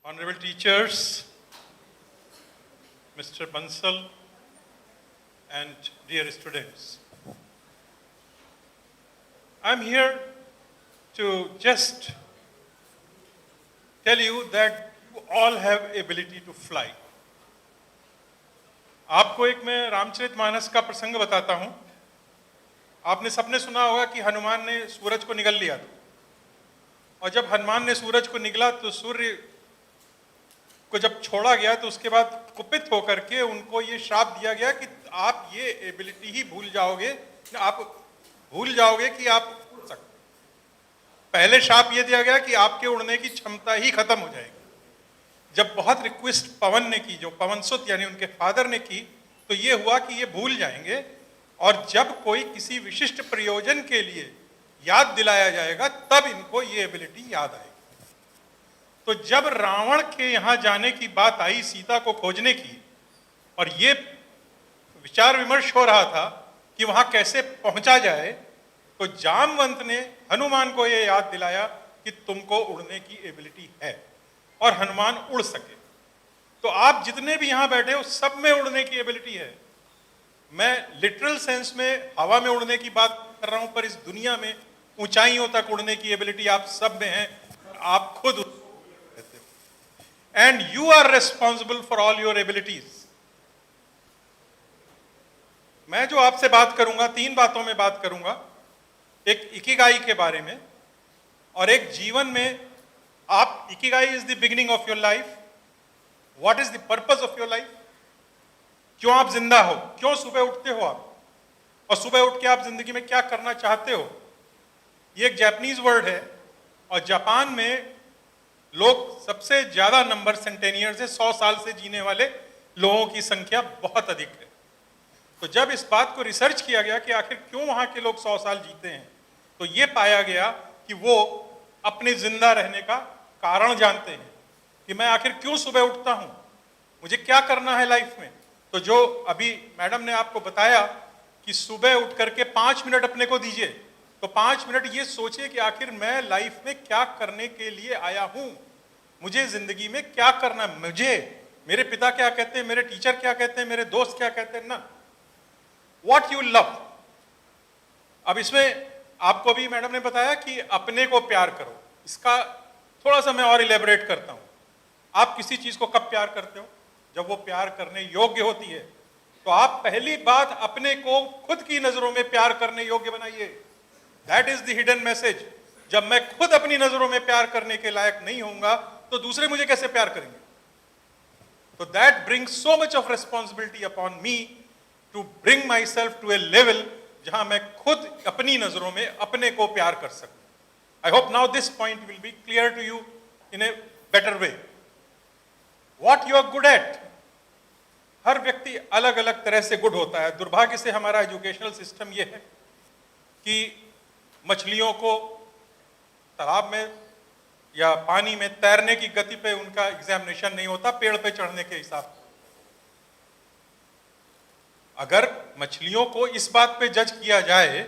Honorable teachers, Mr. Bansal, and dear students, I'm here to just tell you that you all have ability to fly. आपको एक मैं रामचरितमानस का प्रसंग बताता हूं। आपने सबने सुना होगा कि हनुमान ने सूरज को निगल लिया था, और जब हनुमान ने सूरज को निगला तो सूर्य को जब छोड़ा गया तो उसके बाद कुपित होकर के उनको ये श्राप दिया गया कि आप ये एबिलिटी ही भूल जाओगे, आप भूल जाओगे कि आप उड़ सकते। पहले श्राप ये दिया गया कि आपके उड़ने की क्षमता ही खत्म हो जाएगी। जब बहुत रिक्वेस्ट पवन ने की, जो पवनसुत यानी उनके फादर ने की, तो ये हुआ कि ये भूल जाएंगे, और जब कोई किसी विशिष्ट प्रयोजन के लिए याद दिलाया जाएगा तब इनको ये एबिलिटी याद आएगी। तो जब रावण के यहाँ जाने की बात आई सीता को खोजने की, और ये विचार विमर्श हो रहा था कि वहां कैसे पहुंचा जाए, तो जामवंत ने हनुमान को ये याद दिलाया कि तुमको उड़ने की एबिलिटी है और हनुमान उड़ सके। तो आप जितने भी यहां बैठे हो सब में उड़ने की एबिलिटी है। मैं लिटरल सेंस में हवा में उड़ने की बात कर रहा हूं, पर इस दुनिया में ऊंचाइयों तक उड़ने की एबिलिटी आप सब में है। आप खुद रहते हो, and you are responsible for all your abilities. मैं जो आपसे बात करूंगा, तीन बातों में बात करूंगा। एक इकिगाई के बारे में, और एक जीवन में आप, Ikigai is the beginning of your life, what is the purpose of your life, क्यों आप जिंदा हो, क्यों सुबह उठते हो आप, और सुबह उठ के आप जिंदगी में क्या करना चाहते हो। ये एक जापानीज वर्ड है, और जापान में लोग सबसे ज्यादा नंबर सेंटेनियर्स है, 100 साल से जीने वाले लोगों की संख्या बहुत अधिक है। तो जब इस बात को रिसर्च किया गया कि आखिर क्यों वहां के लोग 100 साल जीते हैं, तो ये पाया गया कि वो अपने जिंदा रहने का कारण जानते हैं कि मैं आखिर क्यों सुबह उठता हूं, मुझे क्या करना है लाइफ में। तो जो अभी मैडम ने आपको बताया कि सुबह उठ करके 5 मिनट अपने को दीजिए, तो 5 मिनट ये सोचिए कि आखिर मैं लाइफ में क्या करने के लिए आया हूं, मुझे जिंदगी में क्या करना है, मुझे मेरे पिता क्या कहते हैं, मेरे टीचर क्या कहते हैं, मेरे दोस्त क्या कहते हैं, ना व्हाट यू लव। अब इसमें आपको भी मैडम ने बताया कि अपने को प्यार करो, इसका थोड़ा सा मैं और इलेबोरेट करता हूं। आप किसी चीज को कब प्यार करते हो, जब वो प्यार करने योग्य होती है। तो आप पहली बात अपने को खुद की नजरों में प्यार करने योग्य बनाइए। That is the hidden message. जब मैं खुद अपनी नजरों में प्यार करने के लायक नहीं होऊंगा तो दूसरे मुझे कैसे प्यार करेंगे। तो that brings so much of responsibility upon me to bring myself to a level जहां मैं खुद अपनी नजरों में अपने को प्यार कर सकूं। I hope now this point will be clear to you in a better way. What you are good at, हर व्यक्ति अलग अलग तरह से गुड होता है। दुर्भाग्य से हमारा एजुकेशनल सिस्टम यह है कि मछलियों को तालाब में या पानी में तैरने की गति पे उनका एग्जामिनेशन नहीं होता, पेड़ पे चढ़ने के हिसाब से। अगर मछलियों को इस बात पे जज किया जाए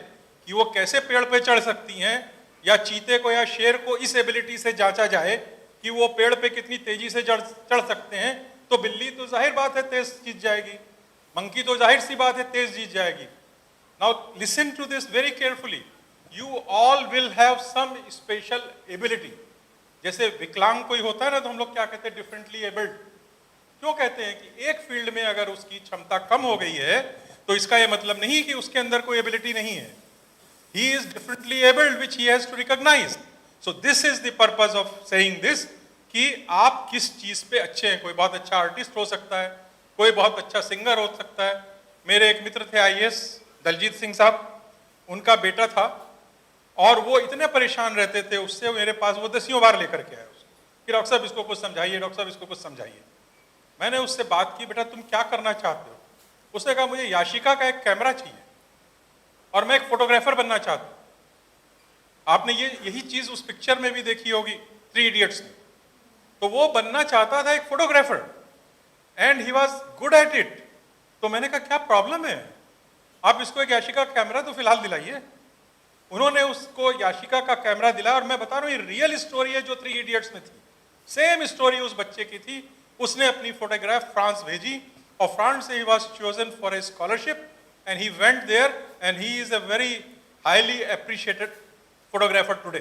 कि वो कैसे पेड़ पे चढ़ सकती हैं, या चीते को या शेर को इस एबिलिटी से जांचा जाए कि वो पेड़ पे कितनी तेजी से चढ़ सकते हैं, तो बिल्ली तो जाहिर बात है तेज जीत जाएगी, मंकी तो जाहिर सी बात है तेज जीत जाएगी। Now listen to this very carefully, you all will have some special ability. जैसे विकलांग कोई होता है ना, तो हम लोग क्या कहते हैं, डिफरेंटली एबल्ड। क्यों कहते हैं कि एक फील्ड में अगर उसकी क्षमता कम हो गई है तो इसका यह मतलब नहीं कि उसके अंदर कोई एबिलिटी नहीं है। He is differently abled which he has to recognise. So this is the purpose of saying this, कि आप किस चीज पे अच्छे हैं। कोई बहुत अच्छा आर्टिस्ट हो सकता है, कोई बहुत अच्छा सिंगर हो सकता है। मेरे एक मित्र थे IAS दलजीत सिंह साहब, उनका बेटा था, और वो इतने परेशान रहते थे उससे, मेरे पास वो 10 बार लेकर के आए कि डॉक्टर साहब इसको कुछ समझाइए, डॉक्टर साहब इसको कुछ समझाइए। मैंने उससे बात की, बेटा तुम क्या करना चाहते हो। उसने कहा मुझे याशिका का एक कैमरा चाहिए और मैं एक फोटोग्राफर बनना चाहता हूं। आपने यही चीज उस पिक्चर में भी देखी होगी, 3 इडियट्स में। तो वो बनना चाहता था एक photographer, and he was good at it. तो मैंने कहा क्या प्रॉब्लम है, आप इसको एक याशिका का कैमरा तो फिलहाल दिलाइए। उन्होंने उसको याशिका का कैमरा दिलाया, और मैं बता रहा हूं ये रियल स्टोरी है जो 3 इडियट्स में थी। सेम स्टोरी उस बच्चे की थी, उसने अपनी फोटोग्राफ फ्रांस भेजी और फ्रांस से he was chosen for a scholarship and he went there and he is a very highly appreciated photographer today.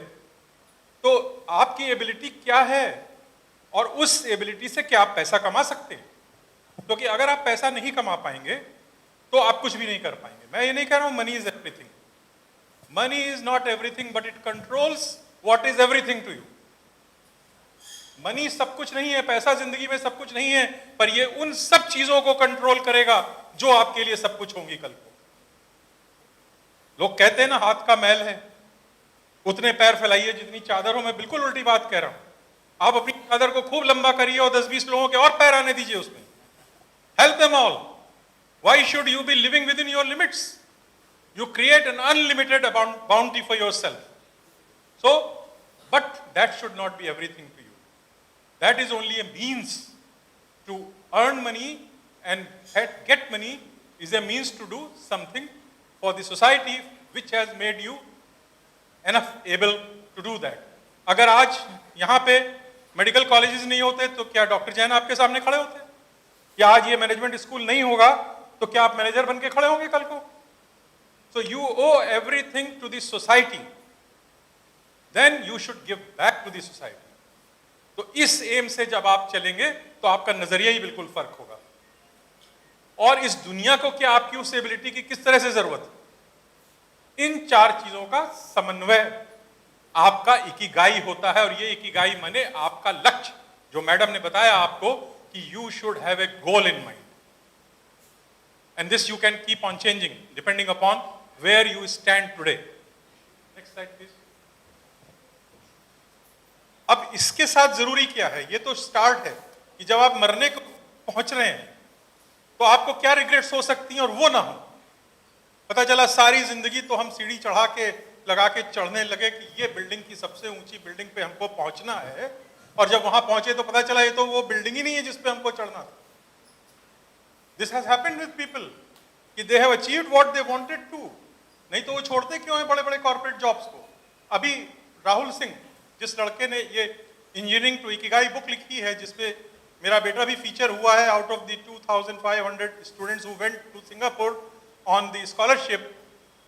तो आपकी एबिलिटी क्या है और उस एबिलिटी से क्या आप पैसा कमा सकते हैं, क्योंकि अगर आप पैसा नहीं कमा पाएंगे तो आप कुछ भी नहीं कर पाएंगे। मैं ये नहीं कह रहा हूं money is everything, money is not everything but it controls what is everything to you. Money सब कुछ नहीं है, पैसा जिंदगी में सब कुछ नहीं है, पर ये उन सब चीजों को कंट्रोल करेगा जो आपके लिए सब कुछ होंगी कल को। लोग कहते हैं ना हाथ का मैल है उतने पैर फैलाइए जितनी चादर हो, मैं बिल्कुल उल्टी बात कह रहा हूं। आप अपनी चादर को खूब लंबा करिए और 10-20 लोगों के और पैर आने दीजिए उसमें, help them all. Why should you be living within your limits? You create an unlimited bounty for yourself, so but that should not be everything to you. That is only a means to earn money, and get money is a means to do something for the society which has made you enough able to do that. अगर आज यहाँ पे medical colleges नहीं होते तो क्या doctor Jain आपके सामने खड़े होते? या आज ये मैनेजमेंट स्कूल नहीं होगा तो क्या आप मैनेजर बन के खड़े होंगे कल को? So you owe everything to the society, then you should give back to the society. तो इस एम से जब आप चलेंगे तो आपका नजरिया ही बिल्कुल फर्क होगा। और इस दुनिया को क्या आपकी उस एबिलिटी की किस तरह से जरूरत है? इन 4 चीजों का समन्वय आपका इकिगाई होता है, और ये इकिगाई माने आपका लक्ष्य, जो मैडम ने बताया आपको कि you should have a goal in mind, and this you can keep on changing depending upon where you stand today. Next slide please. अब इसके साथ जरूरी क्या है? ये तो स्टार्ट है कि जब आप मरने को पहुंच रहे हैं तो आपको क्या रिग्रेट्स हो सकती हैं और वो ना हो। पता चला सारी जिंदगी तो हम सीढ़ी चढ़ा के लगा के चढ़ने लगे कि ये बिल्डिंग की सबसे ऊंची बिल्डिंग पे हमको पहुंचना है, और जब वहां पहुंचे तो पता चला ये तो वो बिल्डिंग ही नहीं है जिस पे हमको चढ़ना था। This has happened with people कि they have achieved what they wanted to, नहीं तो वो छोड़ते क्यों हैं बड़े बड़े कॉर्पोरेट जॉब्स को? अभी राहुल सिंह जिस लड़के ने ये इंजीनियरिंग टू इकिगाई बुक लिखी है, जिसपे मेरा बेटा भी फीचर हुआ है, out of the 2500 students who went to Singapore on the scholarship,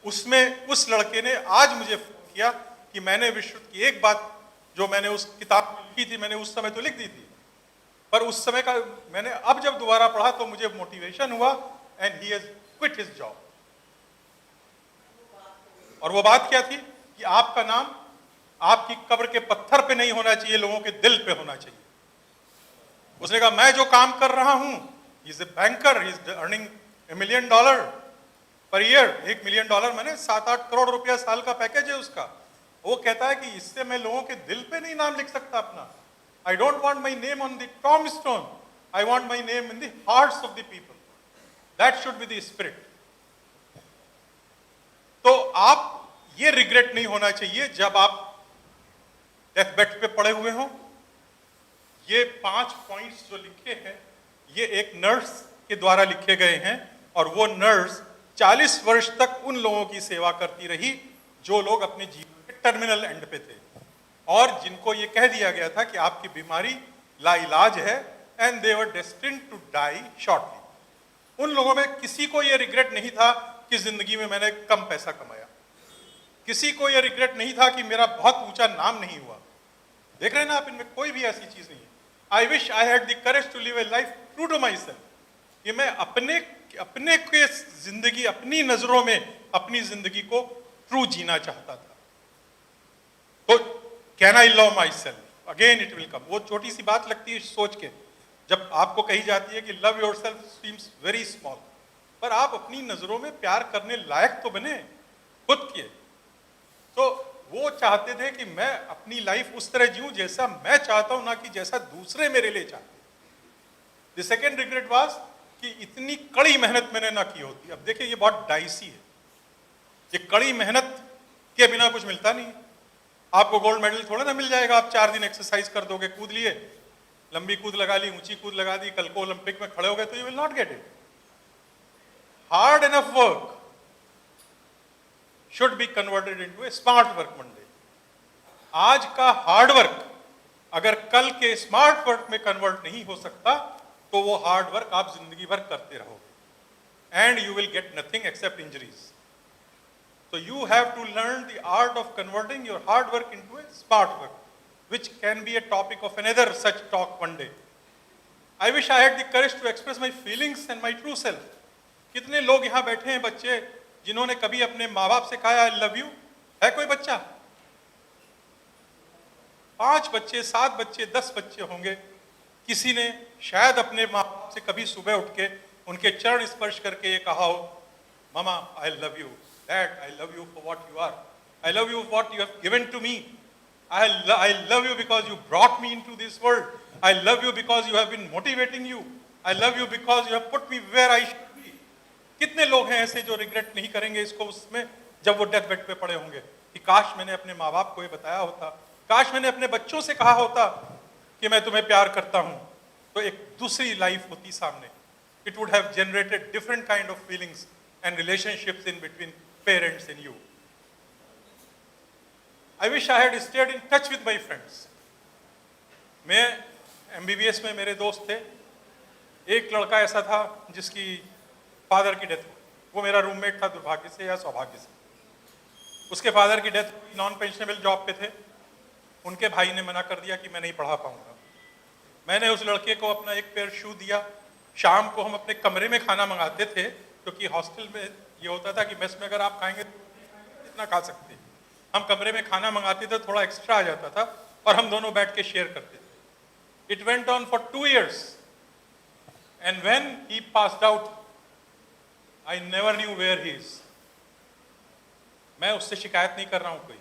उसमें उस लड़के ने आज मुझे फोन किया कि मैंने विश्व की एक बात जो मैंने उस किताब में लिखी थी, मैंने उस समय तो लिख दी थी, पर उस समय का मैंने अब जब दोबारा पढ़ा तो मुझे मोटिवेशन हुआ, and he has quit his job. और वो बात क्या थी कि आपका नाम आपकी कब्र के पत्थर पे नहीं होना चाहिए, लोगों के दिल पे होना चाहिए। उसने कहा मैं जो काम कर रहा हूं, he is a banker, he is earning $1 million per year. $1 million माने 7-8 करोड़ रुपया साल का पैकेज है उसका। वो कहता है कि इससे मैं लोगों के दिल पे नहीं नाम लिख सकता अपना। I don't want my name on the Tom stone, I want my name in the hearts of the people, that should be the spirit. तो आप ये रिग्रेट नहीं होना चाहिए जब आप डेथ बेड पे पड़े हुए हों। ये 5 पॉइंट्स जो लिखे हैं ये एक नर्स के द्वारा लिखे गए हैं, और वो नर्स 40 वर्ष तक उन लोगों की सेवा करती रही जो लोग अपने जीवन के टर्मिनल एंड पे थे, और जिनको ये कह दिया गया था कि आपकी बीमारी लाइलाज है, and they were destined to die shortly. उन लोगों में किसी को ये रिग्रेट नहीं था कि जिंदगी में मैंने कम पैसा कमाया, किसी को ये रिग्रेट नहीं था कि मेरा बहुत ऊंचा नाम नहीं हुआ। देख रहे हैं ना आप, इनमें कोई भी ऐसी चीज नहीं है। I wish I had the courage to live a life true to myself, कि मैं अपने के जिंदगी, अपनी नजरों में अपनी जिंदगी को ट्रू जीना चाहता था। तो can I love my self? Again it will come. वो छोटी सी बात लगती है सोच के, जब आपको कही जाती है कि love your self seems very small, पर आप अपनी नजरों में प्यार करने लायक तो बने खुद के। तो वो चाहते थे कि मैं अपनी लाइफ उस तरह जीऊं जैसा मैं चाहता हूं, ना कि जैसा दूसरे मेरे लिए चाहते। द सेकेंड रिग्रेट वाज कि इतनी कड़ी मेहनत मैंने ना की होती। अब देखिए ये बहुत डाइसी है, ये कड़ी मेहनत के बिना कुछ मिलता नहीं। आपको गोल्ड मेडल थोड़ा ना मिल जाएगा, आप 4 दिन एक्सरसाइज कर दोगे, कूद लिए, लंबी कूद लगा ली, ऊंची कूद लगा दी, कल को ओलंपिक में खड़े हो गए, तो you will not get it. Hard enough work should be converted into a smart work one day। आज का हार्ड वर्क अगर कल के स्मार्ट वर्क में कन्वर्ट नहीं हो सकता तो वो हार्ड वर्क आप जिंदगी भर करते रहोगे and you will get nothing accept injuries. So you have to learn the art of converting your hard work into a smart work, which can be a topic of another such talk one day. I wish I had the courage to express my feelings and my true self. कितने लोग यहाँ बैठे हैं बच्चे जिन्होंने कभी अपने माँ बाप से कहा I love you? है कोई बच्चा? 5 बच्चे, 7 बच्चे, 10 बच्चे होंगे. किसी ने शायद अपने माँ बाप से कभी सुबह उठ के उनके चरण स्पर्श करके ये कहा हो, मामा I love you. Dad, I love you for what you are. I love you for what you have given to me. I love you because you brought me into this world. I love you because you have been motivating you. I love you because you have put me where I should be. कितने लोग हैं ऐसे जो regret नहीं करेंगे इसको उसमें जब वो डेथ बेड पे पड़े होंगे कि काश मैंने अपने माँ बाप को ये बताया होता, काश मैंने अपने बच्चों से कहा होता कि मैं तुम्हें प्यार करता हूँ, तो एक दूसरी लाइफ होती सामने. It would have generated different kind of feelings and relationships in between parents and you. I wish I had stayed in touch with my friends. मैं MBBS में मेरे दोस्त थे. एक लड़का ऐसा था जिसकी फादर की डेथ हुई. वो मेरा रूममेट था दुर्भाग्य से या सौभाग्य से. उसके फादर की डेथ नॉन पेंशनेबल जॉब पे थे. उनके भाई ने मना कर दिया कि मैं नहीं पढ़ा पाऊंगा. मैंने उस लड़के को अपना एक पेयर शू दिया. शाम को हम अपने कमरे में खाना मंगाते थे क्योंकि हॉस्टल में ये होता था कि मेस में अगर आप खाएंगे तो इतना खा सकते. हम कमरे में खाना मंगाते थे, थोड़ा एक्स्ट्रा आ जाता था और हम दोनों बैठ के शेयर करते थे. It went on for 2 years and when he passed out I never knew where he is. मैं उससे शिकायत नहीं कर रहा हूं कोई,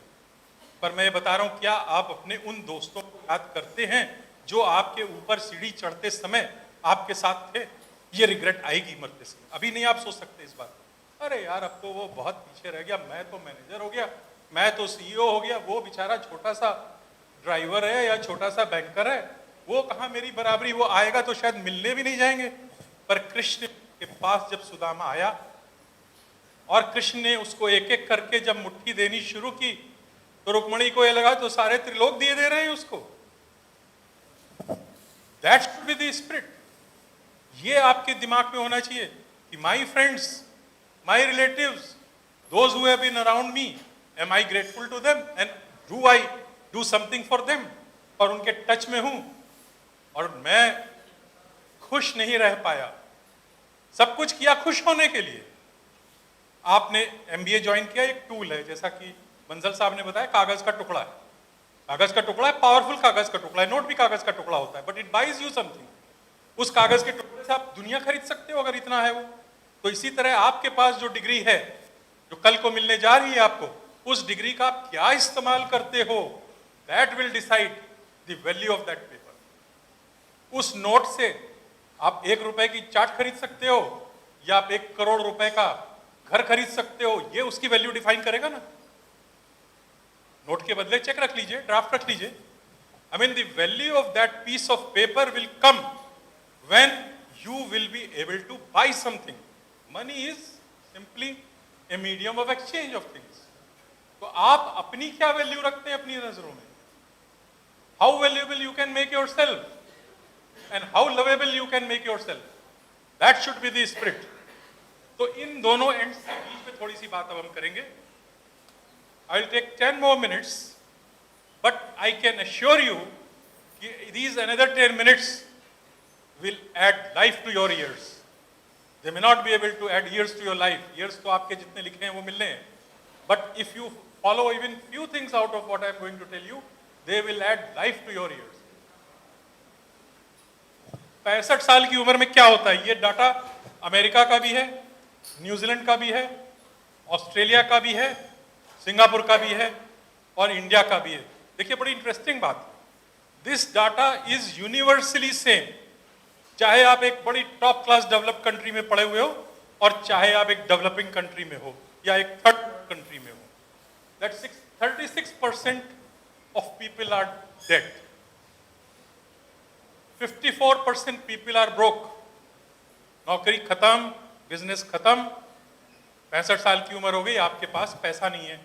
पर मैं बता रहा हूं क्या आप अपने उन दोस्तों को याद करते हैं जो आपके ऊपर सीढ़ी चढ़ते समय आपके साथ थे? ये रिग्रेट आएगी मरते समय. अभी नहीं आप सोच सकते इस बात. अरे यार अब तो वो बहुत पीछे रह गया, मैं तो मैनेजर हो गया, मैं तो CEO हो गया, वो बेचारा छोटा सा ड्राइवर है या छोटा सा बैंकर है, वो कहाँ मेरी बराबरी. वो आएगा तो शायद मिलने भी नहीं जाएंगे. पर कृष्ण के पास जब सुदामा आया और कृष्ण ने उसको एक एक करके जब मुट्ठी देनी शुरू की तो रुक्मणी को ये लगा तो सारे त्रिलोक दिए दे रहे हैं उसको. That should be the spirit. ये आपके दिमाग में होना चाहिए कि my friends, my relatives, those who have been around me, am I grateful to them and do I do something for them. और उनके टच में हूं और मैं खुश नहीं रह पाया. सब कुछ किया खुश होने के लिए. आपने MBA ज्वाइन किया, एक टूल है जैसा कि बंसल साहब ने बताया, कागज का टुकड़ा है. कागज का टुकड़ा है, पावरफुल कागज का टुकड़ा है. नोट भी कागज का टुकड़ा होता है, but it buys you something. उस कागज के टुकड़े से आप दुनिया खरीद सकते हो अगर इतना है वो. तो इसी तरह आपके पास जो डिग्री है जो कल को मिलने जा रही है आपको, उस डिग्री का आप क्या इस्तेमाल करते हो, that will decide the value of that paper. उस नोट से आप 1 रुपए की चाट खरीद सकते हो या आप 1 करोड़ रुपए का घर खरीद सकते हो. ये उसकी वैल्यू डिफाइन करेगा ना. नोट के बदले चेक रख लीजिए, ड्राफ्ट रख लीजिए. I mean the value of that piece of paper will come when you will be able to buy something. Money is simply a medium of exchange of things. तो आप अपनी क्या वैल्यू रखते हैं अपनी नजरों में? How valuable you can make yourself and how lovable you can make yourself. That should be the spirit. तो इन दोनों एंड्स के बीच में थोड़ी सी बात अब हम करेंगे. I will take 10 more minutes, but I can assure you these another 10 minutes will add life to your years. They may not be able to add years to your life. Years तो आपके जितने लिखे हैं वो मिलने हैं. But if you follow even few things out of what I am going to tell you, they will add life to your years. 65 साल की उम्र में क्या होता है? ये डाटा अमेरिका का भी है, न्यूजीलैंड का भी है, ऑस्ट्रेलिया का भी है, सिंगापुर का भी है और इंडिया का भी है. देखिए बड़ी इंटरेस्टिंग बात. This data is universally same, चाहे आप एक बड़ी टॉप क्लास डेवलप कंट्री में पड़े हुए हो और चाहे आप एक डेवलपिंग कंट्री में हो या एक थर्ड कंट्री में हो. That 36% of people are dead. 54% people are broke. नौकरी खत्म, बिजनेस खत्म, 65 साल की उम्र हो गई, आपके पास पैसा नहीं है.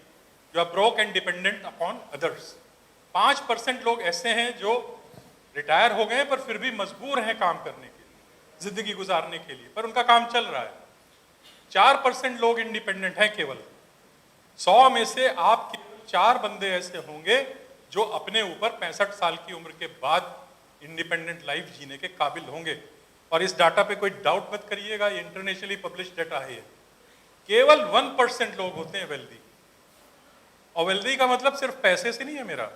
You are broke and dependent upon others. 5% लोग ऐसे हैं जो रिटायर हो गए पर फिर भी मजबूर हैं काम करने के लिए, जिंदगी गुजारने के लिए, पर उनका काम चल रहा है। 4% लोग इंडिपेंडेंट हैं केवल। 100 में से आप 4 बंदे ऐसे होंगे जो अपने ऊपर 65 साल की उम्र के बाद इंडिपेंडेंट लाइफ जीने के काबिल होंगे। और इस डाटा पे कोई डाउट मत करिएगा, ये इंटरनेशनली पब्लिश डाटा है। केवल 1% लोग होते हैं वेल्दी। और वेल्दी का मतलब सिर्फ पैसे से नहीं है मेरा।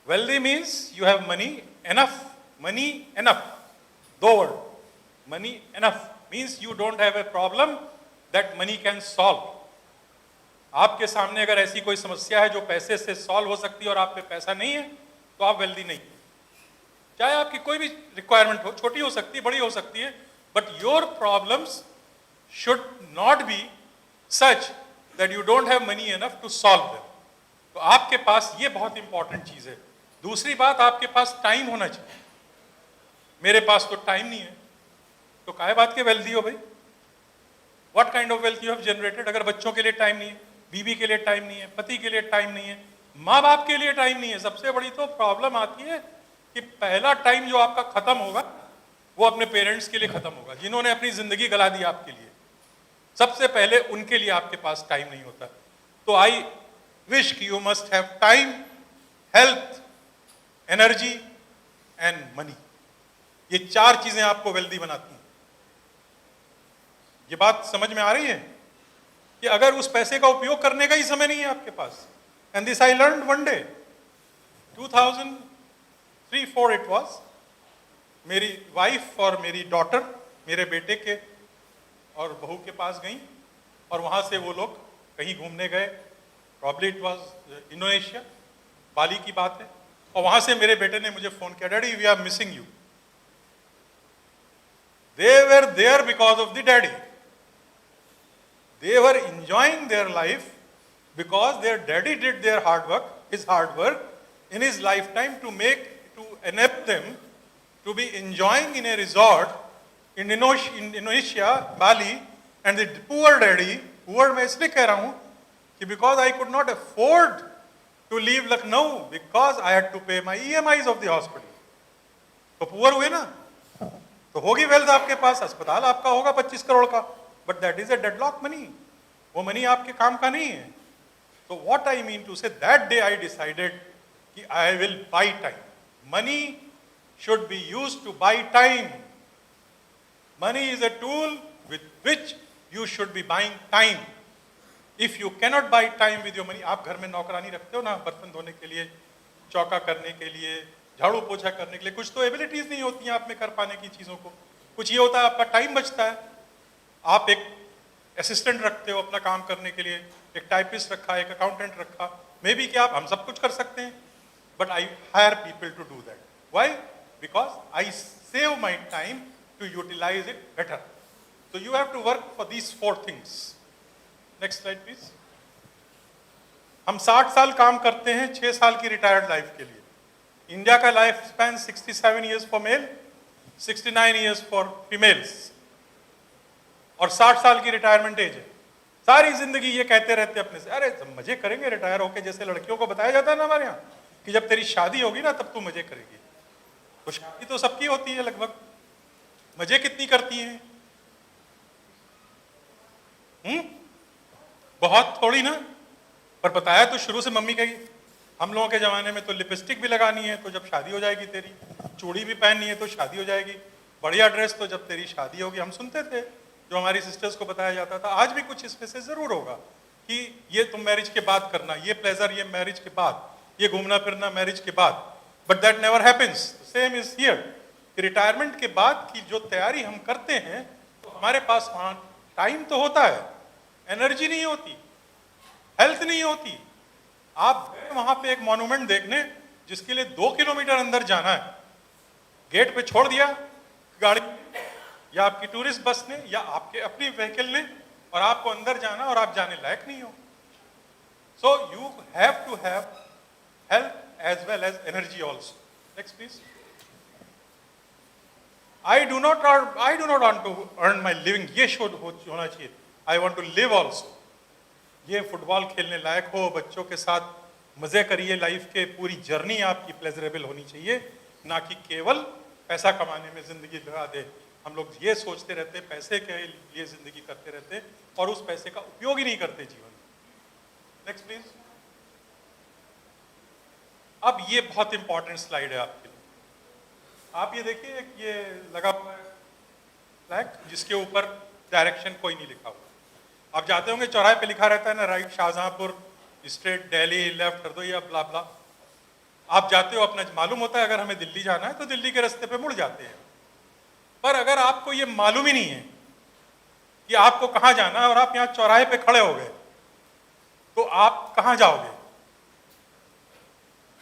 Wealthy means you have money enough. Money enough, 2 word. Money enough means you don't have a problem that money can solve. आपके सामने अगर ऐसी कोई समस्या है जो पैसे से सॉल्व हो सकती है और आप पे पैसा नहीं है, तो आप वेल्दी नहीं। चाहे आपकी कोई भी रिक्वायरमेंट हो, छोटी हो सकती है, बड़ी हो सकती है, but your problems should not be such that you don't have money enough to solve them. तो आपके पास ये बहुत इंपॉर्टेंट चीज है। दूसरी बात, आपके पास टाइम होना चाहिए। मेरे पास तो टाइम नहीं है, तो काहे बात के वेल्दी हो भाई? What kind of wealth you have generated? अगर बच्चों के लिए टाइम नहीं है, बीवी के लिए टाइम नहीं है, पति के लिए टाइम नहीं है, माँ बाप के लिए टाइम नहीं है, सबसे बड़ी तो प्रॉब्लम आती है कि पहला टाइम जो आपका खत्म होगा वो अपने पेरेंट्स के लिए खत्म होगा, जिन्होंने अपनी जिंदगी गला दी आपके लिए। सबसे पहले उनके लिए आपके पास टाइम नहीं होता। तो आई विश कि you must have time, health, energy and money. ये 4 चीजें आपको वेल्दी बनाती हैं। ये बात समझ में आ रही है कि अगर उस पैसे का उपयोग करने का ही समय नहीं है आपके पास। And this I learn one day, 2003-4 it was. मेरी वाइफ और मेरी डॉटर मेरे बेटे के और बहू के पास गई और वहां से वो लोग कहीं घूमने गए। प्रॉब्ली इट वाज इंडोनेशिया, बाली की बात है। और वहां से मेरे बेटे ने मुझे फोन किया, daddy we are missing you. They were there because of the daddy. They were enjoying their life because their daddy did their hard work, his hard work in his lifetime to enable them to be enjoying in a resort in Indonesia, Bali, and the poor daddy, poor मैं इसलिए कह रहा हूँ कि because I could not afford to leave Lucknow because I had to pay my EMIs of the hospital. तो poor हुए ना, तो होगी वेल्थ आपके पास, अस्पताल आपका होगा 25 करोड़ का, but that is a deadlock money. वो मनी आपके काम का नहीं है। तो व्हाट आई मीन टू से, दैट डे आई डिसाइडेड कि I will by time. Money should be used two by time. Money is a tool with which you should be buying time. If you cannot by time with your money, आप घर में नौकरानी रखते हो ना, बर्तन धोने के लिए, चौका करने के लिए, झाड़ू पोछा करने के लिए, कुछ तो एबिलिटीज नहीं होती हैं आप में कर पाने की चीजों को। कुछ ये होता है आपका टाइम बचता है। आप एक असिस्टेंट रखते हो अपना काम करने के लिए, एक टाइपिस्ट रखा, एक अकाउंटेंट रखा, मे बी कि आप हम सब कुछ कर सकते हैं, but I hire people to do that. Why? Because I save my time to utilise it better. So you have to work for these 4 things. Next slide please. हम 60 साल काम करते हैं 6 साल की रिटायर्ड लाइफ के लिए। इंडिया का life span 67 years for male, 69 years for females और 60 साल की रिटायरमेंट एज है। सारी जिंदगी ये कहते रहते हैं अपने से, अरे मजे करेंगे रिटायर होके, जैसे लड़कियों को बताया जाता है ना हमारे यहाँ कि जब तेरी शादी होगी ना तब तू मजे करेगी। तो शादी तो सबकी होती है लगभग, मजे कितनी करती हैं? बहुत थोड़ी ना। पर बताया तो शुरू से मम्मी कही, हम लोगों के जमाने में तो लिपस्टिक भी लगानी है तो जब शादी हो जाएगी तेरी, चूड़ी भी पहननी है तो शादी हो जाएगी, बढ़िया ड्रेस तो जब तेरी शादी होगी। हम सुनते थे जो हमारी सिस्टर्स को बताया जाता था। आज भी कुछ इसमें से जरूर होगा कि ये तुम मैरिज के बाद करना, ये प्लेजर ये मैरिज के बाद, ये घूमना फिरना मैरिज के बाद, but that never happens. Same is here. Retirement के बाद की जो तैयारी हम करते हैं तो हमारे पास वहां टाइम तो होता है, एनर्जी नहीं होती, हेल्थ नहीं होती। आप गए वहां पे एक मॉन्यूमेंट देखने जिसके लिए 2 किलोमीटर अंदर जाना है, गेट पे छोड़ दिया गाड़ी या आपकी टूरिस्ट बस ने या आपके अपनी व्हीकल ने और आपको अंदर जाना और आप जाने लायक नहीं हो। So you have to have health as well as energy also. Next please. I do not want to earn my living, ये शुड होना चाहिए। I want to live also। ये फुटबॉल खेलने लायक हो, बच्चों के साथ मजे करिए, लाइफ के पूरी जर्नी आपकी प्लेजरेबल होनी चाहिए, ना कि केवल पैसा कमाने में जिंदगी लगा दे। हम लोग ये सोचते रहते, पैसे के लिए जिंदगी करते रहते और उस पैसे का उपयोग ही नहीं करते जीवन में। Next please. अब ये बहुत इंपॉर्टेंट स्लाइड है आपके लिए। आप ये देखिए, ये लगा हुआ है फ्लैग जिसके ऊपर डायरेक्शन कोई नहीं लिखा हुआ। आप जाते होंगे चौराहे पे लिखा रहता है ना, right Shahjahanpur straight Delhi, left कर दो या ब्ला ब्ला। आप जाते हो, अपना मालूम होता है अगर हमें दिल्ली जाना है तो दिल्ली के रास्ते पे मुड़ जाते हैं। पर अगर आपको ये मालूम ही नहीं है कि आपको कहां जाना है और आप यहां चौराहे पे खड़े हो गए, तो आप कहां जाओगे?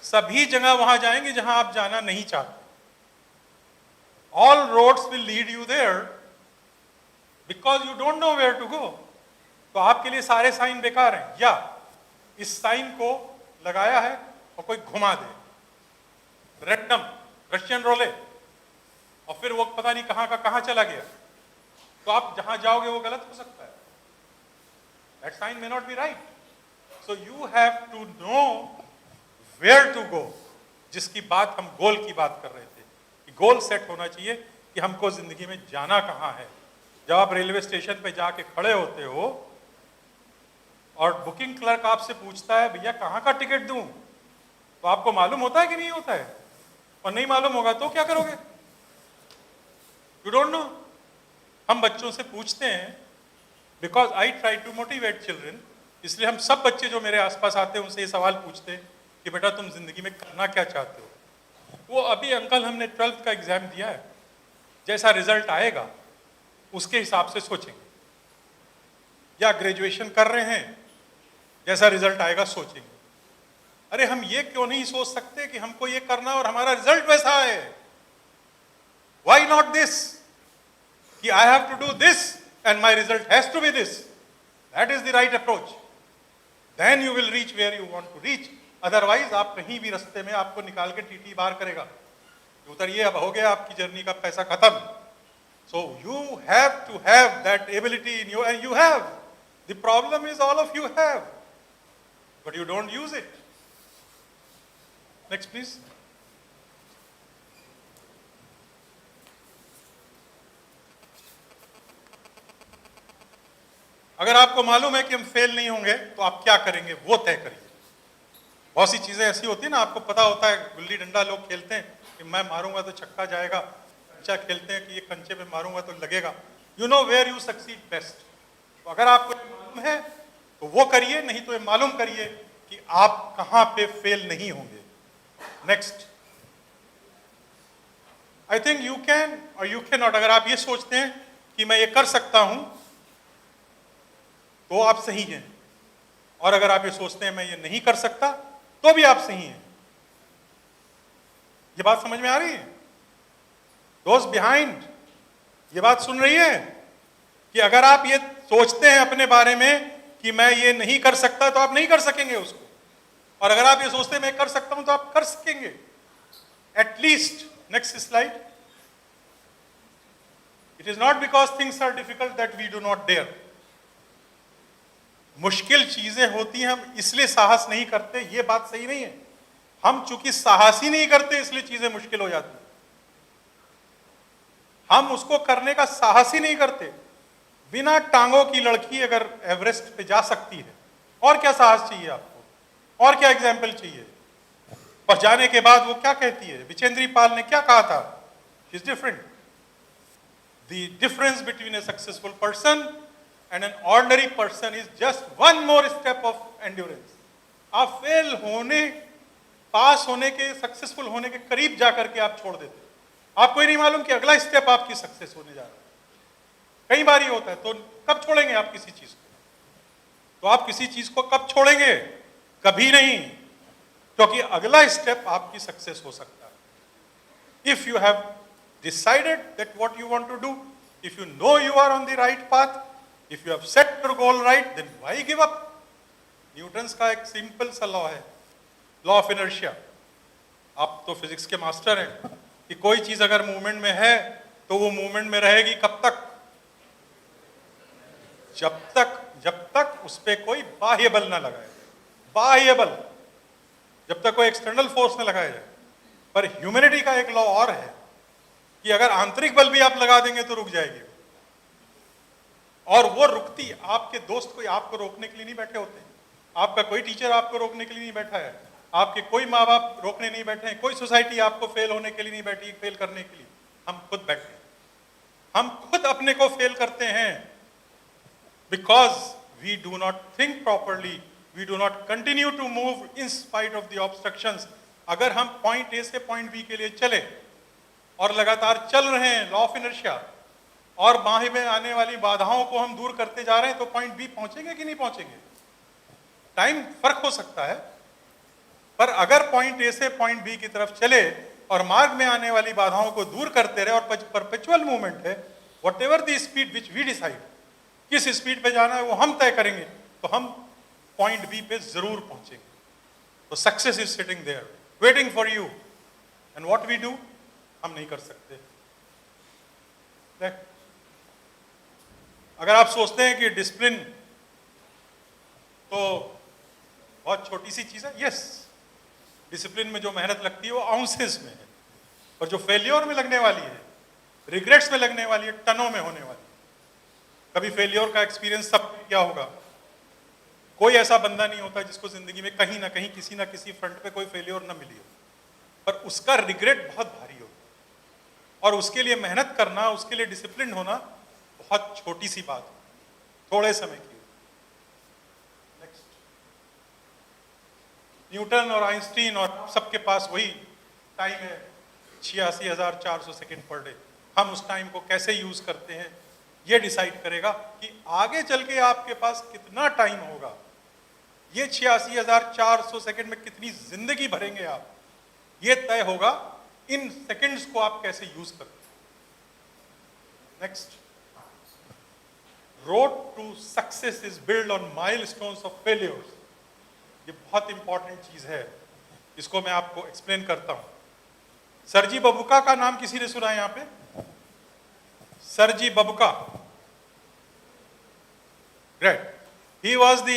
सभी जगह वहां जाएंगे जहां आप जाना नहीं चाहते। All roads will lead you there because you don't know where to go. तो आपके लिए सारे साइन बेकार हैं, या इस साइन को लगाया है और कोई घुमा दे, रैंडम रशियन रोले, और फिर वो पता नहीं कहां का कहां चला गया, तो आप जहां जाओगे वो गलत हो सकता है। That sign may not be right. So you have to know where to go, जिसकी बात हम गोल की बात कर रहे थे कि गोल सेट होना चाहिए कि हमको जिंदगी में जाना कहां है। जब आप रेलवे स्टेशन पे जाके खड़े होते हो और बुकिंग क्लर्क आपसे पूछता है भैया कहां का टिकट दूं, तो आपको मालूम होता है कि नहीं होता है? और नहीं मालूम होगा तो क्या करोगे? You don't know. हम बच्चों से पूछते हैं, because I try to motivate children, इसलिए हम सब बच्चे जो मेरे आसपास आते हैं उनसे ये सवाल पूछते हैं कि बेटा तुम जिंदगी में करना क्या चाहते हो। वो अभी अंकल हमने 12th का एग्जाम दिया है, जैसा रिजल्ट आएगा उसके हिसाब से सोचेंगे, या ग्रेजुएशन कर रहे हैं, जैसा रिजल्ट आएगा सोचेंगे। अरे हम ये क्यों नहीं सोच सकते कि हमको ये करना और हमारा रिजल्ट वैसा है? व्हाई नॉट दिस, कि I have to do this and my result has to be this. That is the right approach. Then you will reach where you want to reach. Otherwise आप कहीं भी रास्ते में आपको निकाल के टीटी बाहर करेगा, उतरिए अब हो गया आपकी जर्नी का पैसा खत्म। So you have to have that ability in you, and you have. The problem is all of you have, but you don't use it. Next please. अगर आपको मालूम है कि हम फेल नहीं होंगे तो आप क्या करेंगे वो तय करिए। बहुत सी चीजें ऐसी होती है ना, आपको पता होता है, गुल्ली डंडा लोग खेलते हैं कि मैं मारूंगा तो छक्का जाएगा, कंचा खेलते हैं कि ये कंचे पे मारूंगा तो लगेगा। You know where you succeed best. तो अगर आपको मालूम है तो वो करिए, नहीं तो ये मालूम करिए कि आप कहां पे फेल नहीं होंगे। Next. I think you can और यू कैन नॉट। अगर आप ये सोचते हैं कि मैं ये कर सकता हूं तो आप सही हैं, और अगर आप ये सोचते हैं मैं ये नहीं कर सकता तो भी आप सही हैं। ये बात समझ में आ रही है? दोस्त बिहाइंड, ये बात सुन रही है कि अगर आप ये सोचते हैं अपने बारे में कि मैं ये नहीं कर सकता तो आप नहीं कर सकेंगे उसको, और अगर आप ये सोचते हैं मैं कर सकता हूं तो आप कर सकेंगे at least. Next slide. It is not because things are difficult that we do not dare. मुश्किल चीजें होती हैं हम इसलिए साहस नहीं करते, ये बात सही नहीं है। हम चूंकि साहस ही नहीं करते इसलिए चीजें मुश्किल हो जाती हैं। हम उसको करने का साहस ही नहीं करते। बिना टांगों की लड़की अगर एवरेस्ट पे जा सकती है, और क्या साहस चाहिए आपको, और क्या एग्जाम्पल चाहिए? पर जाने के बाद वो क्या कहती है, विचेंद्री पाल ने क्या कहा था, is different. The difference between A successful person and an ordinary person is just one more step of endurance. आप फेल होने, पास होने के, सक्सेसफुल होने के करीब जाकर के आप छोड़ देते, आपको ही नहीं मालूम कि अगला स्टेप आपकी सक्सेस होने जा रहा है। कई बार ये होता है। तो कब छोड़ेंगे आप किसी चीज को? तो आप किसी चीज को कब छोड़ेंगे? कभी नहीं, क्योंकि अगला स्टेप आपकी सक्सेस हो सकता है। If you have decided that what you want to do, if you know you are on the right path, if you have set your goal right, then why give up? Newton's का एक simple सा law है, law of inertia. आप तो physics के master हैं कि कोई चीज अगर मूवमेंट में है तो वो मूवमेंट में रहेगी कब तक? जब तक उस पर कोई बाह्य बल ना लगाए। बाह्य बल, जब तक कोई एक्सटर्नल फोर्स न लगाया जाए। पर ह्यूमैनिटी का एक लॉ और है कि अगर आंतरिक बल भी आप लगा देंगे तो रुक जाएगी, और वो रुकती, आपके दोस्त कोई आपको रोकने के लिए नहीं बैठे होते हैं, आपका कोई टीचर आपको रोकने के लिए नहीं बैठा है, आपके कोई माँ बाप रोकने नहीं बैठे हैं, कोई सोसाइटी आपको फेल होने के लिए नहीं बैठी, फेल करने के लिए। हम खुद बैठे हैं, हम खुद अपने को फेल करते हैं, because we do not think properly, we do not continue to move in spite of the obstructions. अगर हम पॉइंट ए से पॉइंट बी के लिए चले और लगातार चल रहे हैं, लॉ ऑफ इनर्शिया, और बाहें में आने वाली बाधाओं को हम दूर करते जा रहे हैं, तो पॉइंट बी पहुंचेंगे कि नहीं पहुंचेंगे? टाइम फर्क हो सकता है, पर अगर पॉइंट ए से पॉइंट बी की तरफ चले और मार्ग में आने वाली बाधाओं को दूर करते रहे, और परपेचुअल मूवमेंट है, whatever the speed which we decide, किस स्पीड पे जाना है वो हम तय करेंगे, तो हम पॉइंट बी पे जरूर पहुंचेंगे। तो success is sitting there waiting for you, and what we do, हम नहीं कर सकते। अगर आप सोचते हैं कि डिसिप्लिन तो बहुत छोटी सी चीज है, यस, डिसिप्लिन में जो मेहनत लगती है वो आउंसेस में है, और जो फेल्योर में लगने वाली है, रिग्रेट्स में लगने वाली है, टनों में होने वाली है। कभी फेल्योर का एक्सपीरियंस सब क्या होगा? कोई ऐसा बंदा नहीं होता जिसको जिंदगी में कहीं ना कहीं किसी ना किसी फ्रंट पे कोई फेल्योर ना मिली हो, पर उसका रिग्रेट बहुत भारी हो, और उसके लिए मेहनत करना, उसके लिए डिसिप्लिन होना बहुत छोटी सी बात है, थोड़े समय की। नेक्स्ट, न्यूटन और आइंस्टीन और सबके पास वही टाइम है, 86,400 सेकेंड पर डे। हम उस टाइम को कैसे यूज करते हैं ये डिसाइड करेगा कि आगे चल के आपके पास कितना टाइम होगा। ये 86,400 सेकेंड में कितनी जिंदगी भरेंगे आप, ये तय होगा इन सेकेंड्स को आप कैसे यूज करते हैं। Next, road to success is build on milestones of failures. ये बहुत इंपॉर्टेंट चीज है, इसको मैं आपको एक्सप्लेन करता हूं। सरजी बबुका का नाम किसी ने सुना है यहां पे? Sergey Bubka, great, he was the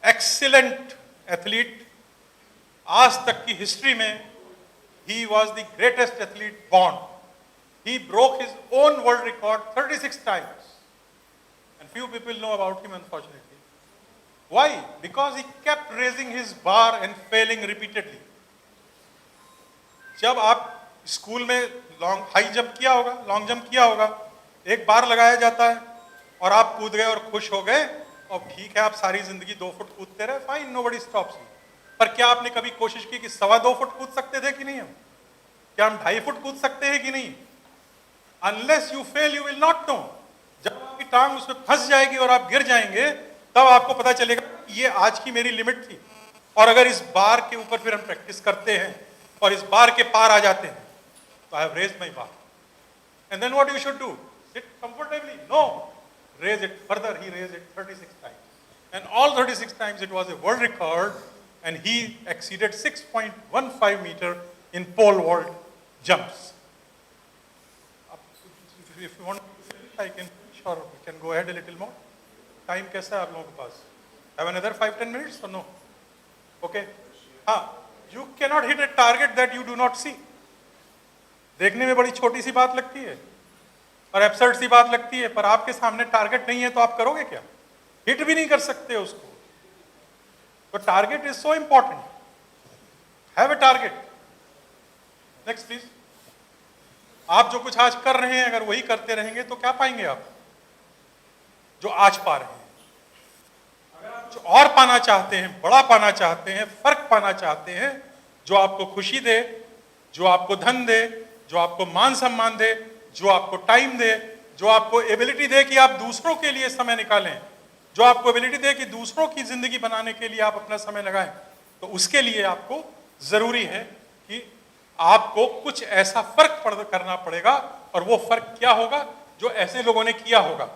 excellent athlete. आज तक की हिस्ट्री में he was the greatest athlete born. He broke his own world record 36 times, and few people know about him, unfortunately. Why? Because he kept raising his bar and failing repeatedly. जब आप school में high jump किया होगा, long jump किया होगा, एक बार लगाया जाता है और आप कूद गए और खुश हो गए, और ठीक है आप सारी जिंदगी 2 फुट कूदते रहे, फाइन, नोबडी स्टॉप्स यू। पर क्या आपने कभी कोशिश की कि 2.25 फुट कूद सकते थे कि नहीं हम? क्या हम 2.5 फुट कूद सकते हैं कि नहीं? Unless you fail you will not know. जब आपकी टांग उसमें फंस जाएगी और आप गिर जाएंगे, तब आपको पता चलेगा ये आज की मेरी लिमिट थी। और अगर इस बार के ऊपर फिर हम प्रैक्टिस करते हैं और इस बार के पार आ जाते हैं, तो I have raised my bar, and then what you should do? Sit comfortably? No, raise it further. He raised it 36 times, and all 36 times it was a world record, and he exceeded 6.15 meter in pole vault jumps. If you want to finish, I can finish, or we can go ahead a little more. Time कैसा है आप लोगों के पास? Have another 5-10 minutes or no? Okay. हाँ, you cannot hit a target that you do not see. देखने में बड़ी छोटी सी बात लगती है और एब्सर्ड सी बात लगती है, पर आपके सामने टारगेट नहीं है तो आप करोगे क्या? हिट भी नहीं कर सकते उसको। तो target is so important, have a target. Next please. आप जो कुछ आज कर रहे हैं, अगर वही करते रहेंगे तो क्या पाएंगे आप जो आज पा रहे हैं? अगर आप कुछ और पाना चाहते हैं, बड़ा पाना चाहते हैं, फर्क पाना चाहते हैं, जो आपको खुशी दे, जो आपको धन दे, जो आपको मान सम्मान दे, जो आपको टाइम दे, जो आपको एबिलिटी दे कि आप दूसरों के लिए समय निकालें, जो आपको एबिलिटी दे कि दूसरों की जिंदगी बनाने के लिए आप अपना समय लगाएं, तो उसके लिए आपको जरूरी है कि आपको कुछ ऐसा फर्क करना पड़ेगा। और वो फर्क क्या होगा? जो ऐसे लोगों ने किया होगा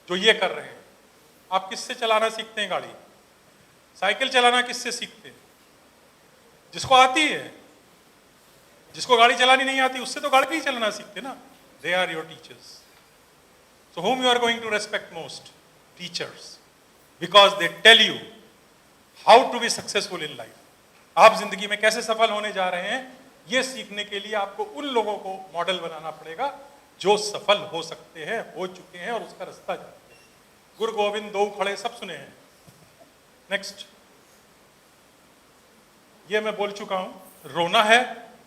जो ये कर रहे हैं। आप किससे चलाना सीखते हैं गाड़ी? साइकिल चलाना किससे सीखते हैं? जिसको आती है। जिसको गाड़ी चलानी नहीं आती उससे तो गाड़ी नहीं चलाना सीखते ना। They are your teachers. So whom you are going to respect most? Teachers. Because they tell you how to be successful in life. आप जिंदगी में कैसे सफल होने जा रहे हैं, ये सीखने के लिए आपको उन लोगों को मॉडल बनाना पड़ेगा जो सफल हो सकते हैं, हो चुके हैं और उसका रास्ता जानते हैं। गुरु गोविंद, दो खड़े, सब सुने हैं। नेक्स्ट, ये मैं बोल चुका हूं। रोना है,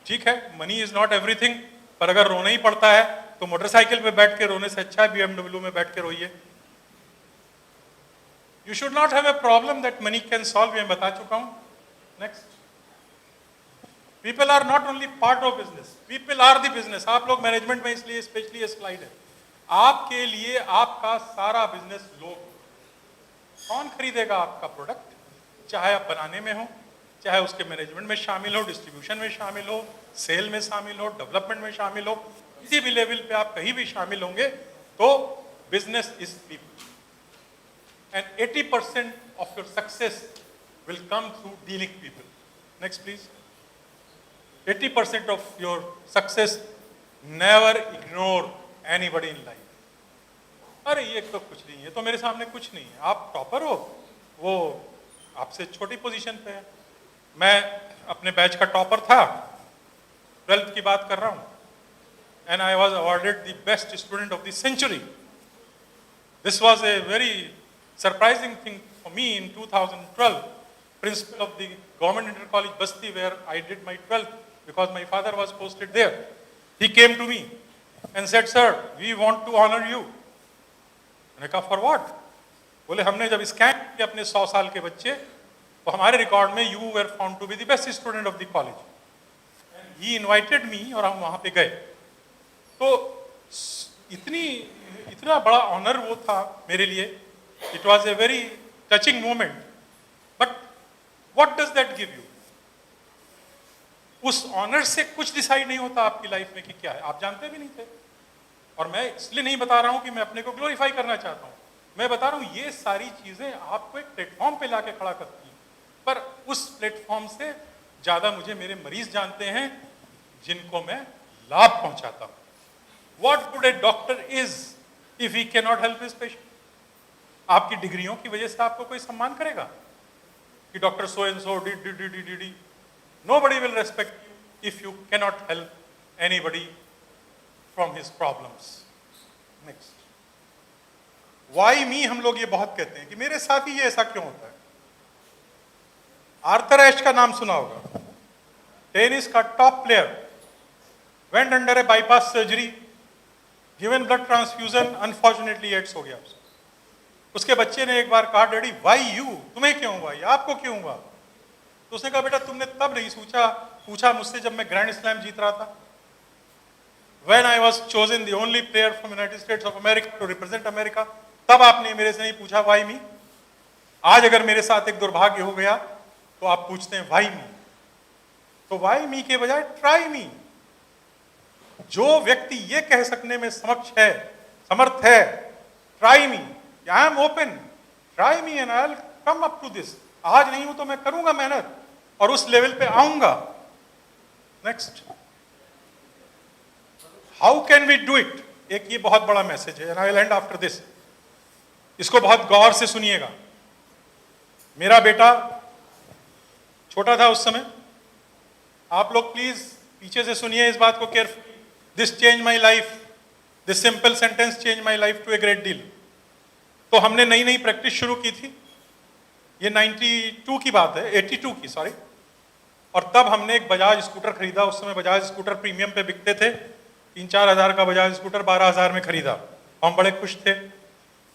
ठीक है, मनी इज नॉट एवरीथिंग, पर अगर रोना ही पड़ता है तो मोटरसाइकिल पे बैठ के रोने से अच्छा है BMW में बैठ के रोइए। You should not have a problem that money can solve, ये बता चुका हूं। Next, people are not only part of business, people are the business. आप लोग मैनेजमेंट में, इसलिए स्पेशली ये स्लाइड है आपके लिए। आपका सारा बिजनेस लोग, कौन खरीदेगा आपका प्रोडक्ट, चाहे आप बनाने में हो, चाहे उसके मैनेजमेंट में शामिल हो, डिस्ट्रीब्यूशन में शामिल हो, सेल में शामिल हो, डेवलपमेंट में शामिल हो, किसी भी लेवल पे आप कहीं भी शामिल होंगे तो business is people and 80% of your success will come through dealing people. Next please. 80% of your success, never ignore anybody in life. अरे ये तो कुछ नहीं है, तो मेरे सामने कुछ नहीं है, आप टॉपर हो, वो आपसे छोटी पोजीशन पे है। मैं अपने बैच का टॉपर था, 12th की बात कर रहा हूं, and I was awarded the best student of the century. This was a very surprising thing for me in 2012, principal of the government inter college Basti, where I did my 12th, because my father was posted there. He came to me and said, sir, we want to honor you. मैंने कहा for what? बोले हमने जब scan किए अपने 100 साल के बच्चे, तो हमारे रिकॉर्ड में you were found to be the best student of the college. And he invited me, और हम वहां पे गए। तो इतना बड़ा ऑनर वो था मेरे लिए। It was a very touching moment. But what does that give you? उस ऑनर से कुछ डिसाइड नहीं होता आपकी लाइफ में कि क्या है, आप जानते भी नहीं थे। और मैं इसलिए नहीं बता रहा हूं कि मैं अपने को ग्लोरीफाई करना चाहता हूं, मैं बता रहा हूं ये सारी चीजें आपको एक प्लेटफॉर्म पे लाके खड़ा करती हैं। पर उस प्लेटफॉर्म से ज्यादा मुझे मेरे मरीज जानते हैं जिनको मैं लाभ पहुंचाता हूं। What good a doctor is if he cannot help his patient? आपकी डिग्रियों की वजह से आपको कोई सम्मान करेगा कि doctor so and so D. Nobody will respect you if you cannot help anybody from his problems. Next. Why me? हम लोग ये बहुत कहते हैं कि मेरे साथ ही ये ऐसा क्यों होता है। आर्थर एश का नाम सुना होगा, टेनिस का top player, went under a bypass surgery, given blood transfusion, unfortunately AIDS हो गया उसको। उसके बच्चे ने एक बार कहा, डैडी वाई यू, तुम्हें क्यों हुआ, आपको क्यों हुआ? तो उसने कहा, बेटा तुमने तब नहीं पूछा मुझसे जब मैं ग्रैंड स्लैम जीत रहा था। When I was chosen the only player from United States of America to represent America, तब आपने मेरे से नहीं पूछा why me। आज अगर मेरे साथ एक दुर्भाग्य हो गया तो आप पूछते हैं why me। तो why me के बजाय try me। जो व्यक्ति ये कह सकने में समर्थ है, try me, I am open, try me and I'll come up to this। आज नहीं हूं तो मैं करूंगा मेहनत और उस लेवल पे आऊंगा। Next, how can we do it? एक ये बहुत बड़ा मैसेज है, I will end after this. इसको बहुत गौर से सुनिएगा। मेरा बेटा छोटा था उस समय, आप लोग प्लीज पीछे से सुनिए इस बात को carefully. This change my life, this simple sentence change my life to a great deal. तो हमने नई नई प्रैक्टिस शुरू की थी, ये 92 की बात है, 82 की सॉरी। और तब हमने एक बजाज स्कूटर खरीदा। उस समय बजाज स्कूटर प्रीमियम पे बिकते थे, 3-4 हज़ार का बजाज स्कूटर 12 हज़ार में खरीदा। हम बड़े खुश थे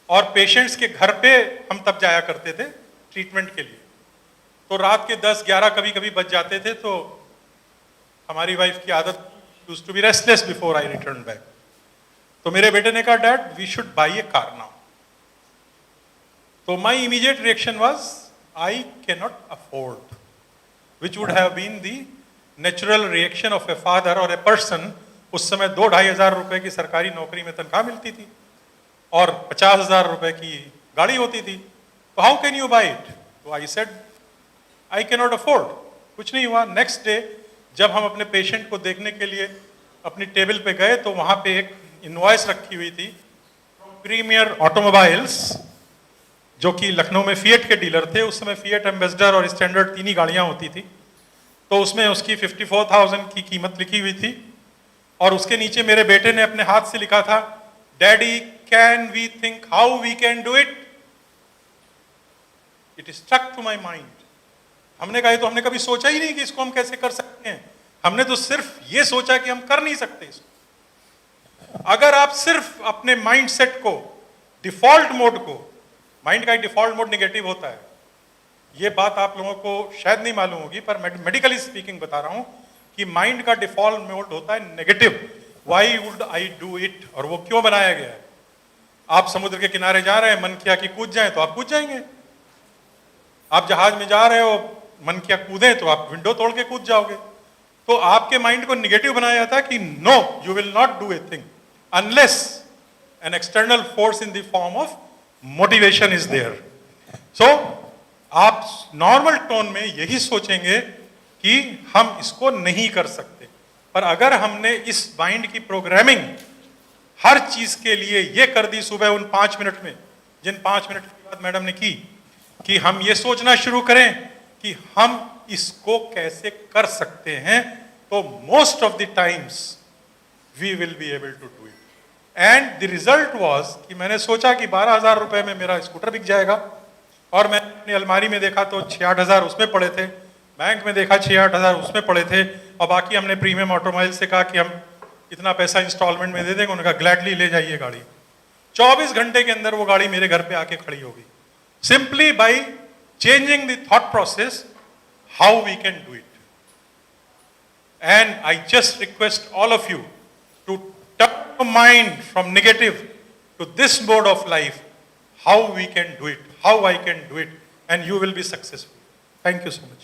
और पेशेंट्स के घर पे हम तब जाया करते थे ट्रीटमेंट के लिए। तो रात के 10-11 कभी कभी बज जाते थे, तो हमारी वाइफ की आदत used to be restless before I return back. तो मेरे बेटे ने कहा, dad we should buy a car now. तो my immediate reaction was, I can not afford, which would have been the natural reaction of a father और a person. उस समय 2-2.5 हज़ार रुपए की सरकारी नौकरी में तनख्वाह मिलती थी और 50 हज़ार रुपए की गाड़ी होती थी। तो how can you buy it? तो I said I can not afford. कुछ नहीं हुआ। नेक्स्ट डे जब हम अपने पेशेंट को देखने के लिए अपनी टेबल पे गए तो वहां पे एक इनवॉइस रखी हुई थी प्रीमियर ऑटोमोबाइल्स, जो कि लखनऊ में फिएट के डीलर थे। उस समय फिएट एम्बेसडर और स्टैंडर्ड 3 ही गाड़ियां होती थी। तो उसमें उसकी 54,000 की कीमत लिखी हुई थी और उसके नीचे मेरे बेटे ने अपने हाथ से लिखा था, daddy can we think how we can do it. It struck to my mind. हमने कहा तो हमने कभी सोचा ही नहीं कि इसको हम कैसे कर सकते हैं, हमने तो सिर्फ ये सोचा कि हम कर नहीं सकते इसको। अगर आप सिर्फ अपने माइंड सेट को, डिफॉल्ट मोड को, माइंड का डिफॉल्ट मोड नेगेटिव होता है, ये बात आप लोगों को शायद नहीं मालूम होगी, पर मेडिकली स्पीकिंग बता रहा हूं कि माइंड का डिफॉल्ट मोड होता है negative. Why would I do it, और वो क्यों बनाया गया है। आप समुद्र के किनारे जा रहे हैं, मन किया कि कूद जाए तो आप कूद जाएंगे। आप जहाज में जा रहे हो, मन किया कूदें तो आप विंडो तोड़ के कूद जाओगे। तो आपके माइंड को नेगेटिव बनाया जाता है कि no, you will not do a thing unless an external force in the form of motivation is there. So आप नॉर्मल टोन में यही सोचेंगे कि हम इसको नहीं कर सकते, पर अगर हमने इस माइंड की प्रोग्रामिंग हर चीज के लिए ये कर दी सुबह उन 5 मिनट में, जिन 5 मिनट की बात मैडम ने की, कि हम ये सोचना शुरू करें कि हम इसको कैसे कर सकते हैं, तो most of the times we will be able to do it. And the result was कि मैंने सोचा कि 12,000 रुपए में मेरा स्कूटर बिक जाएगा, और मैं अपनी अलमारी में देखा तो 6-8 उसमें पड़े थे, बैंक में देखा 6-8 उसमें पड़े थे, और बाकी हमने प्रीमियम ऑटोमोबाइल से कहा कि हम इतना पैसा इंस्टॉलमेंट में दे देंगे। उन्होंने कहा ग्लैडली ले जाइए गाड़ी। 24 घंटे के अंदर वो गाड़ी मेरे घर पे आके खड़ी होगी, simply by changing the thought process how we can do it. And I just request all of you to turn your mind from negative to this mode of life, how we can do it, how I can do it, and you will be successful. Thank you so much.